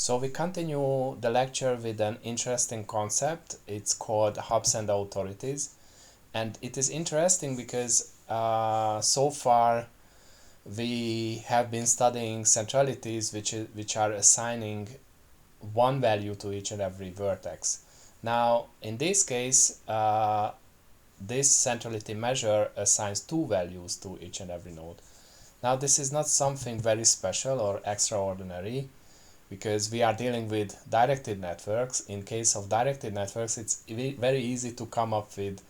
So we continue the lecture with an interesting concept. It's called hubs and authorities. And it is interesting because so far we have been studying centralities which are assigning one value to each and every vertex. Now, in this case, this centrality measure assigns two values to each and every node. Now, this is not something very special or extraordinary because we are dealing with directed networks. In case of directed networks, it's very easy to come up with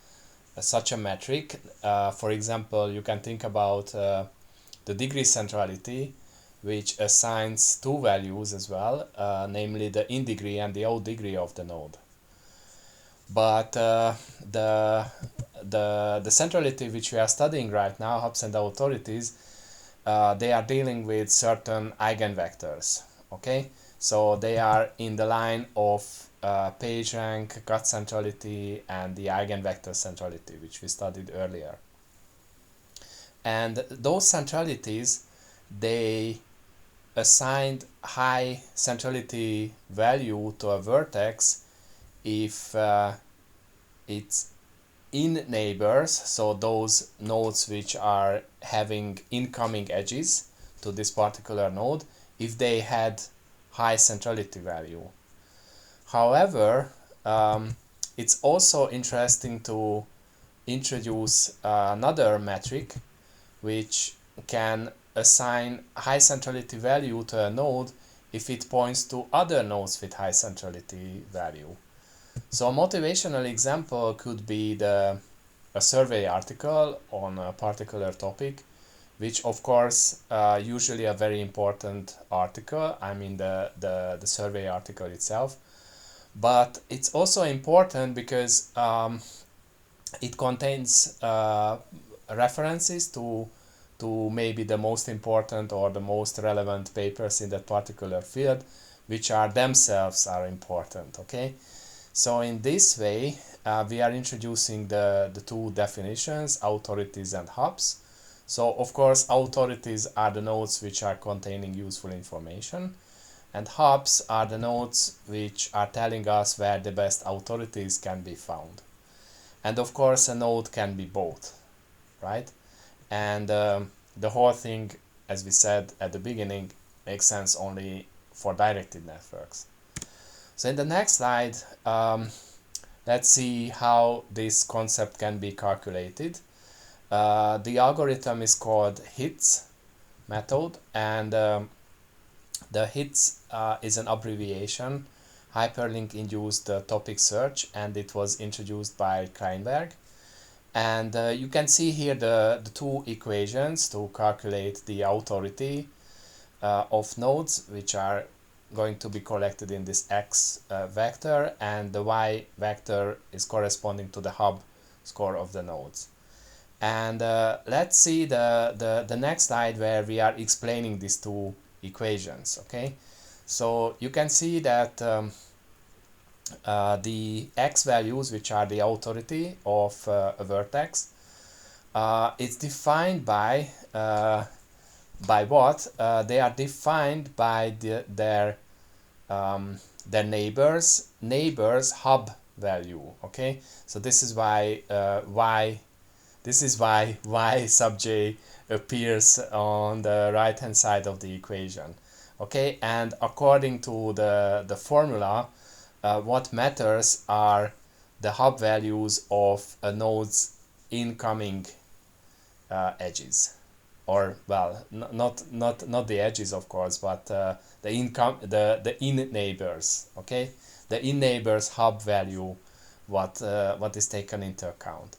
such a metric. For example, you can think about the degree centrality, which assigns two values as well, namely the in degree and the out degree of the node. But the centrality which we are studying right now, hubs and authorities, they are dealing with certain eigenvectors. Okay, so they are in the line of PageRank, cut centrality, and the eigenvector centrality, which we studied earlier. And those centralities, they assigned high centrality value to a vertex if its in neighbors, so those nodes which are having incoming edges to this particular node, if they had high centrality value. However, it's also interesting to introduce another metric which can assign high centrality value to a node if it points to other nodes with high centrality value. So a motivational example could be a survey article on a particular topic, which of course usually a very important article, I mean the survey article itself. But it's also important because it contains references to maybe the most important or the most relevant papers in that particular field, which are themselves are important. Okay, so in this way we are introducing the two definitions, authorities and hubs. So of course authorities are the nodes which are containing useful information, and hubs are the nodes which are telling us where the best authorities can be found. And of course a node can be both, right? And the whole thing, as we said at the beginning, makes sense only for directed networks. So in the next slide, let's see how this concept can be calculated. The algorithm is called HITS method, and the HITS is an abbreviation, hyperlink induced topic search, and it was introduced by Kleinberg. And you can see here the two equations to calculate the authority of nodes, which are going to be collected in this x vector, and the y vector is corresponding to the hub score of the nodes. And let's see the next slide where we are explaining these two equations. Okay, so you can see that the x values, which are the authority of a vertex, it's defined by what? They are defined by their neighbors hub value. Okay, so this is why y sub j appears on the right hand side of the equation. Okay, and according to the formula, what matters are the hub values of a node's incoming edges, or well, not the edges of course, but the in neighbors. Okay, the in neighbors hub value, what is taken into account.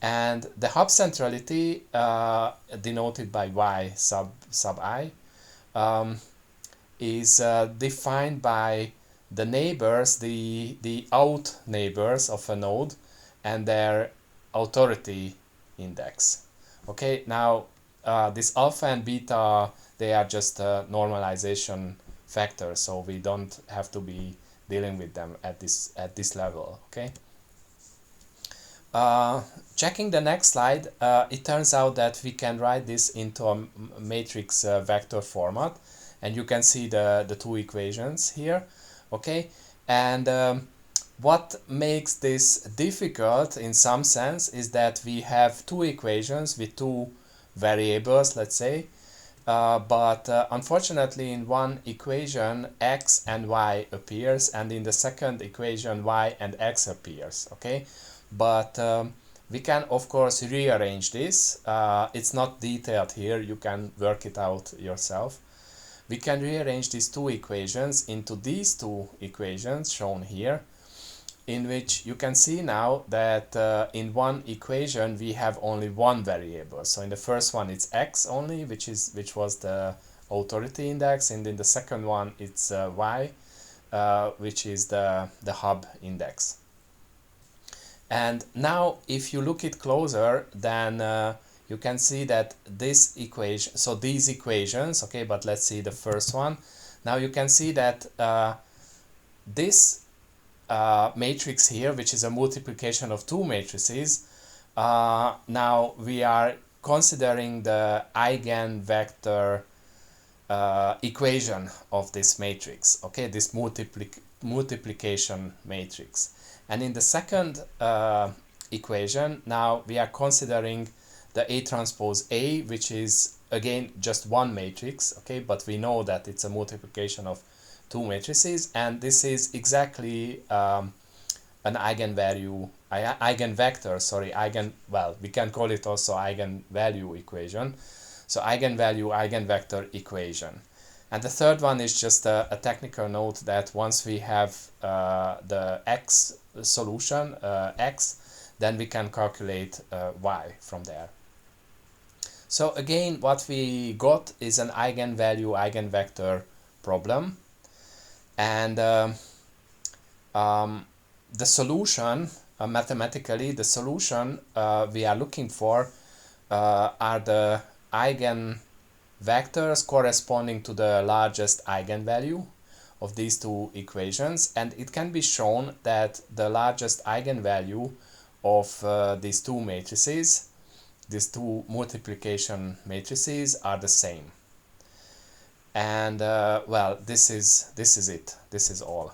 And the hub centrality, denoted by y sub I, is defined by the neighbors, the out neighbors of a node, and their authority index. Okay, now this alpha and beta, they are just normalization factors, so we don't have to be dealing with them at this level. Okay. Checking the next slide, it turns out that we can write this into a matrix vector format, and you can see the two equations here. Okay, and what makes this difficult in some sense is that we have two equations with two variables, let's say, but unfortunately in one equation x and y appears, and in the second equation y and x appears. Okay, but we can of course rearrange this. It's not detailed here, you can work it out yourself. We can rearrange these two equations into these two equations shown here, in which you can see now that in one equation we have only one variable. So in the first one it's x only, which was the authority index, and in the second one it's y, which is the hub index. And now if you look it closer, then you can see that this equation, so these equations, okay, but let's see the first one. Now you can see that this matrix here, which is a multiplication of two matrices, now we are considering the eigenvector equation of this matrix, okay, this multiplication matrix. And in the second equation, now we are considering the A transpose A, which is again just one matrix, okay, but we know that it's a multiplication of two matrices, and this is exactly an eigenvector, sorry, well, we can call it also eigenvalue equation. So eigenvalue, eigenvector equation. And the third one is just a technical note that once we have the x solution, x, then we can calculate y from there. So again, what we got is an eigenvalue, eigenvector problem. And the solution, mathematically, the solution we are looking for are the eigenvectors corresponding to the largest eigenvalue of these two equations. And it can be shown that the largest eigenvalue of these two matrices, these two multiplication matrices, are the same. And well, this is it. This is all.